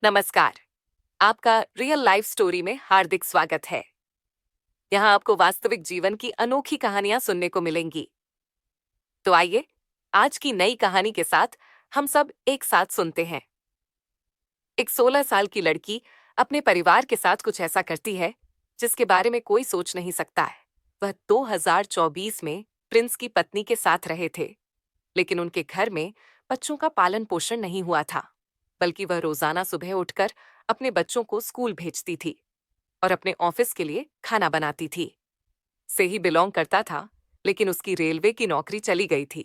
नमस्कार। आपका real life story में हार्दिक स्वागत है। यहाँ आपको वास्तविक जीवन की अनोखी कहानियां सुनने को मिलेंगी। तो आइए आज की नई कहानी के साथ हम सब एक साथ सुनते हैं। एक 16 साल की लड़की अपने परिवार के साथ कुछ ऐसा करती है जिसके बारे में कोई सोच नहीं सकता है। वह 2024 में प्रिंस की पत्नी के साथ रहे थे, लेकिन उनके घर में बच्चों का पालन पोषण नहीं हुआ था, बल्कि वह रोजाना सुबह उठकर अपने बच्चों को स्कूल भेजती थी और अपने ऑफिस के लिए खाना बनाती थी। से ही बिलोंग करता था, लेकिन उसकी रेलवे की नौकरी चली गई थी,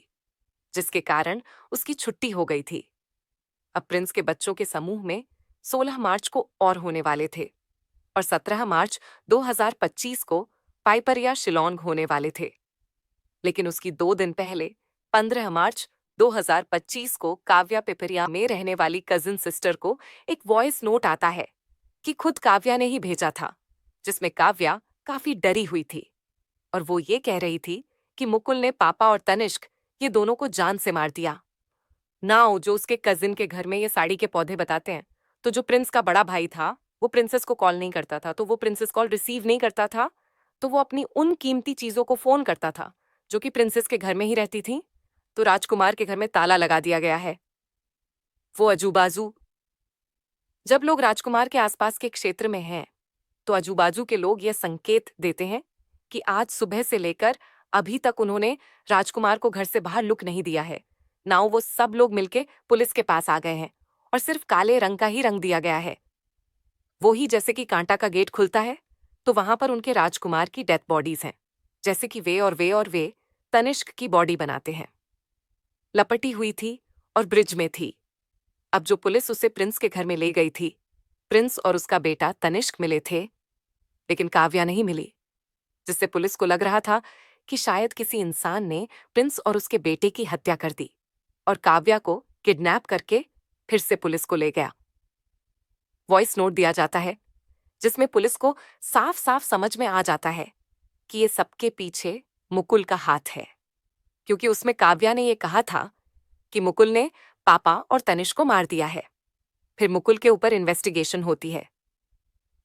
जिसके कारण उसकी छुट्टी हो गई थी। अब प्रिंस के बच्चों के समूह में 16 मार्च को और होने वाले थे और 17 मार्च 2025 को पाइपर या शिलोंग होने वाले थे। लेकिन उसकी 2 दिन पहले 15 मार्च 2025 को काव्या पिपरिया में रहने वाली कजिन सिस्टर को एक वॉइस नोट आता है कि खुद काव्या ने ही भेजा था, जिसमें काव्या काफी डरी हुई थी और वो ये कह रही थी कि मुकुल ने पापा और तनिष्क ये दोनों को जान से मार दिया। नाउ जो उसके कजिन के घर में ये साड़ी के पौधे बताते हैं, तो जो प्रिंस का बड़ा भाई था वो प्रिंसेस को कॉल नहीं करता था, तो वो प्रिंसेस कॉल रिसीव नहीं करता था, तो वो अपनी उन कीमती चीजों को फोन करता था जो कि प्रिंसेस के घर में ही रहती थी। तो राजकुमार के घर में ताला लगा दिया गया है। वो अजूबाजू जब लोग राजकुमार के आसपास के क्षेत्र में हैं, तो आजू-बाजू के लोग यह संकेत देते हैं कि आज सुबह से लेकर अभी तक उन्होंने राजकुमार को घर से बाहर लुक नहीं दिया है। नाउ वो सब लोग मिलके पुलिस के पास आ गए हैं और सिर्फ काले रंग का ही रंग दिया गया है। वो ही जैसे कि कांटा का गेट खुलता है, तो वहां पर उनके राजकुमार की डेथ बॉडीज हैं, जैसे कि वे तनिष्क की बॉडी बनाते हैं। लपटी हुई थी और ब्रिज में थी। अब जो पुलिस उसे प्रिंस के घर में ले गई थी, प्रिंस और उसका बेटा तनिष्क मिले थे, लेकिन काव्या नहीं मिली, जिससे पुलिस को लग रहा था कि शायद किसी इंसान ने प्रिंस और उसके बेटे की हत्या कर दी और काव्या को किडनैप करके फिर से पुलिस को ले गया। वॉइस नोट दिया जाता है जिसमें पुलिस को साफ साफ समझ में आ जाता है कि ये सबके पीछे मुकुल का हाथ है, क्योंकि उसमें काव्या ने यह कहा था कि मुकुल ने पापा और तनिष्क को मार दिया है। फिर मुकुल के ऊपर इन्वेस्टिगेशन होती है,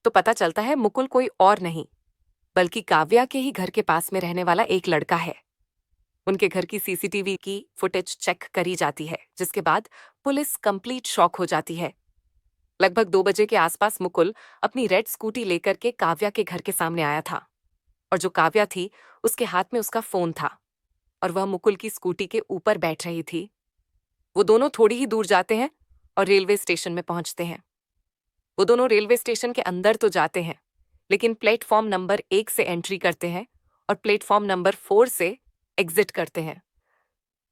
तो पता चलता है मुकुल कोई और नहीं बल्कि काव्या के ही घर के पास में रहने वाला एक लड़का है। उनके घर की सीसीटीवी की फुटेज चेक करी जाती है, जिसके बाद पुलिस कंप्लीट शॉक हो जाती है। लगभग 2 बजे के आसपास मुकुल अपनी रेड स्कूटी लेकर के काव्या के घर के सामने आया था और जो काव्या थी उसके हाथ में उसका फोन था और वह मुकुल की स्कूटी के ऊपर बैठ रही थी। वो दोनों थोड़ी ही दूर जाते हैं और रेलवे स्टेशन में पहुंचते हैं। वो दोनों रेलवे स्टेशन के अंदर तो जाते हैं, लेकिन प्लेटफॉर्म नंबर 1 से एंट्री करते हैं और प्लेटफॉर्म नंबर 4 से एग्जिट करते हैं।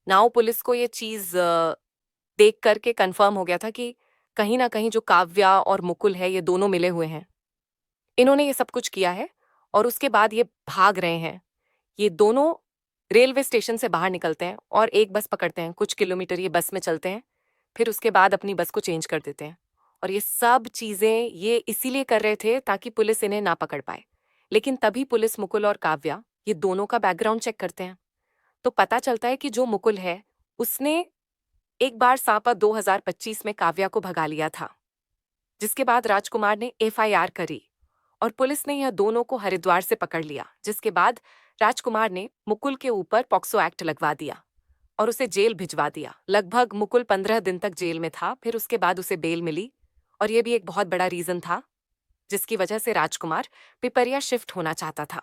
नाउ पुलिस को ये चीज देख करके कंफर्म हो गया था कि कहीं ना कहीं जो काव्या और मुकुल है ये दोनों मिले हुए हैं। इन्होंने ये सब कुछ किया है और उसके बाद ये भाग रहे हैं। ये दोनों रेलवे स्टेशन से बाहर निकलते हैं और एक बस पकड़ते हैं। कुछ किलोमीटर ये बस में चलते हैं, फिर उसके बाद अपनी बस को चेंज कर देते हैं। और ये सब चीजें ये इसीलिए कर रहे थे ताकि पुलिस इन्हें ना पकड़ पाए। लेकिन तभी पुलिस मुकुल और काव्या ये दोनों का बैकग्राउंड चेक करते हैं, तो पता चलता है कि जो मुकुल है उसने एक बार सांपा 2025 में काव्या को भगा लिया था, जिसके बाद राजकुमार ने एफआईआर करी और पुलिस ने यह दोनों को हरिद्वार से पकड़ लिया, जिसके बाद राजकुमार ने मुकुल के ऊपर पॉक्सो एक्ट लगवा दिया और उसे जेल भिजवा दिया। लगभग मुकुल 15 दिन तक जेल में था, फिर उसके बाद उसे बेल मिली और यह भी एक बहुत बड़ा रीजन था जिसकी वजह से राजकुमार पिपरिया शिफ्ट होना चाहता था।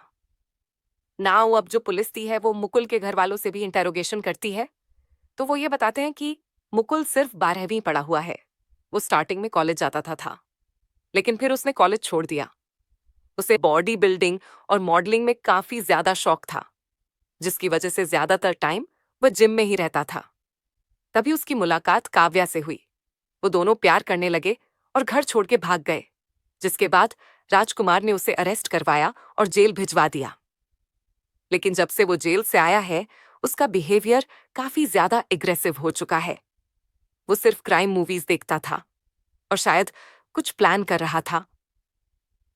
नाउ अब जो पुलिस थी है वो मुकुल के घर वालों से भी इंटेरोगेशन करती है, तो वो ये बताते हैं कि मुकुल सिर्फ 12वीं पढ़ा हुआ है। वो स्टार्टिंग में कॉलेज जाता था, लेकिन फिर उसने कॉलेज छोड़ दिया। उसे बॉडी बिल्डिंग और मॉडलिंग में काफी ज्यादा शौक था, जिसकी वजह से ज्यादातर टाइम वह जिम में ही रहता था। तभी उसकी मुलाकात काव्या से हुई। वो दोनों प्यार करने लगे और घर छोड़ के भाग गए, जिसके बाद राजकुमार ने उसे अरेस्ट करवाया और जेल भिजवा दिया। लेकिन जब से वो जेल से आया है उसका बिहेवियर काफी ज्यादा एग्रेसिव हो चुका है। वो सिर्फ क्राइम मूवीज देखता था और शायद कुछ प्लान कर रहा था।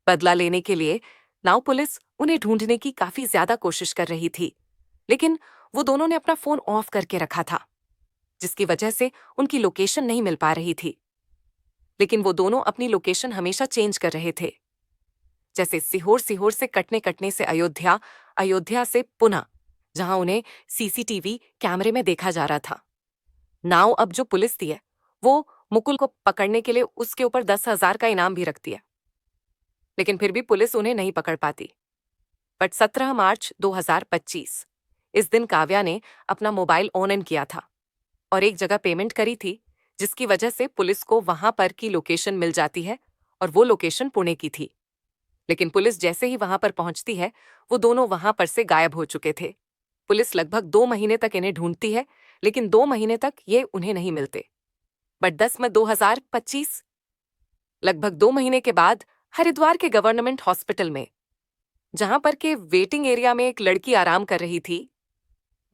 बदला लेने के लिए नाउ पुलिस उन्हें ढूंढने की काफी ज्यादा कोशिश कर रही थी, लेकिन वो दोनों ने अपना फोन ऑफ करके रखा था, जिसकी वजह से उनकी लोकेशन नहीं मिल पा रही थी। लेकिन वो दोनों अपनी लोकेशन हमेशा चेंज कर रहे थे। जैसे सीहोर सीहोर से कटने कटने से अयोध्या, अयोध्या से पुणे, जहां उन्हें सीसीटीवी कैमरे में देखा जा रहा था। नाउ अब जो पुलिस थी है वो मुकुल को पकड़ने के लिए उसके ऊपर 10,000 का इनाम भी रखती है, लेकिन फिर भी पुलिस उन्हें नहीं पकड़ पाती। बट 17 मार्च 2025, इस दिन काव्या ने अपना मोबाइल ऑन इन किया था और एक जगह पेमेंट करी थी, जिसकी वजह से पुलिस को वहां पर की लोकेशन मिल जाती है और वो लोकेशन पुणे की थी। लेकिन पुलिस जैसे ही वहां पर पहुंचती है, वो दोनों वहां पर से गायब हो चुके थे। पुलिस लगभग 2 महीने तक इन्हें ढूंढती है, लेकिन 2 महीने तक ये उन्हें नहीं मिलते। बट 10 मई 2025, लगभग 2 महीने के बाद, हरिद्वार के गवर्नमेंट हॉस्पिटल में, जहां पर के वेटिंग एरिया में एक लड़की आराम कर रही थी,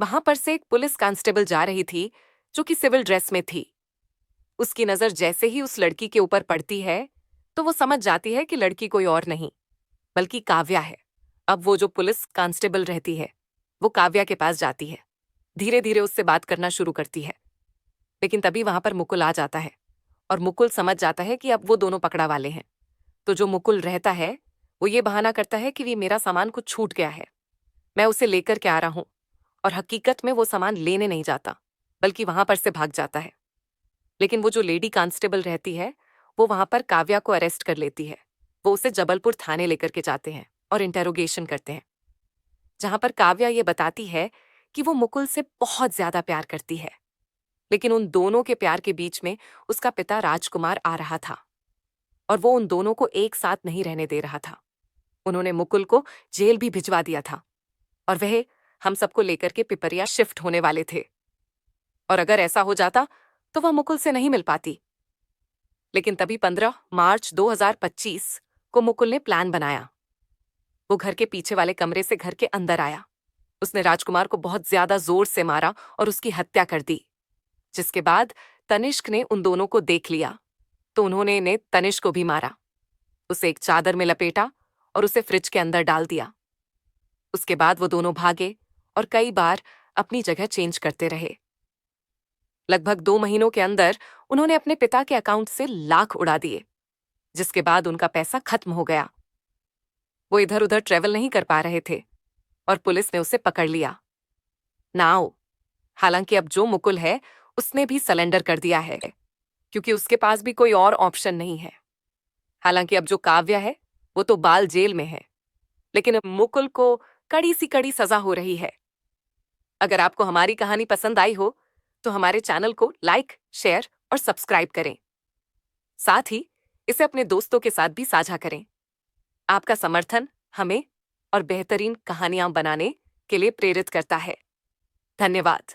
वहां पर से एक पुलिस कांस्टेबल जा रही थी जो कि सिविल ड्रेस में थी। उसकी नजर जैसे ही उस लड़की के ऊपर पड़ती है, तो वो समझ जाती है कि लड़की कोई और नहीं बल्कि काव्या है। अब वो जो पुलिस कांस्टेबल रहती है, वो काव्या के पास जाती है, धीरे धीरे उससे बात करना शुरू करती है। लेकिन तभी वहां पर मुकुल आ जाता है और मुकुल समझ जाता है कि अब वो दोनों पकड़ा वाले हैं। तो जो मुकुल रहता है, वो ये बहाना करता है कि ये मेरा सामान कुछ छूट गया है, मैं उसे लेकर के आ रहा हूं। और हकीकत में वो सामान लेने नहीं जाता, बल्कि वहां पर से भाग जाता है। लेकिन वो जो लेडी कांस्टेबल रहती है, वो वहां पर काव्या को अरेस्ट कर लेती है। वो उसे जबलपुर थाने लेकर के जाते हैं और इंटेरोगेशन करते हैं, जहां पर काव्या ये बताती है कि वो मुकुल से बहुत ज्यादा प्यार करती है, लेकिन उन दोनों के प्यार के बीच में उसका पिता राजकुमार आ रहा था और वो उन दोनों को एक साथ नहीं रहने दे रहा था। उन्होंने मुकुल को जेल भी भिजवा दिया था और वह हम सबको लेकर के पिपरिया शिफ्ट होने वाले थे। और अगर ऐसा हो जाता तो वह मुकुल से नहीं मिल पाती। लेकिन तभी 15 मार्च 2025 को मुकुल ने प्लान बनाया। वो घर के पीछे वाले कमरे से घर के अंदर आया। उसने राजकुमार को बहुत ज्यादा जोर से मारा और उसकी हत्या कर दी। जिसके बाद तनिष्क ने उन दोनों को देख लिया, तो उन्होंने इन्हें तनिष्क को भी मारा। उसे एक चादर में लपेटा और उसे फ्रिज के अंदर डाल दिया। उसके बाद वो दोनों भागे और कई बार अपनी जगह चेंज करते रहे। लगभग 2 महीनों के अंदर उन्होंने अपने पिता के अकाउंट से लाख उड़ा दिए, जिसके बाद उनका पैसा खत्म हो गया। वो इधर उधर ट्रेवल नहीं कर पा रहे थे और पुलिस ने उसे पकड़ लिया। नाउ हालांकि अब जो मुकुल है, उसने भी सरेंडर कर दिया है, क्योंकि उसके पास भी कोई और ऑप्शन नहीं है। हालांकि अब जो काव्या है, वो तो बाल जेल में है, लेकिन अब मुकुल को कड़ी सी कड़ी सजा हो रही है। अगर आपको हमारी कहानी पसंद आई हो, तो हमारे चैनल को लाइक, शेयर और सब्सक्राइब करें। साथ ही इसे अपने दोस्तों के साथ भी साझा करें। आपका समर्थन हमें और बेहतरीन कहानियां बनाने के लिए प्रेरित करता है। धन्यवाद।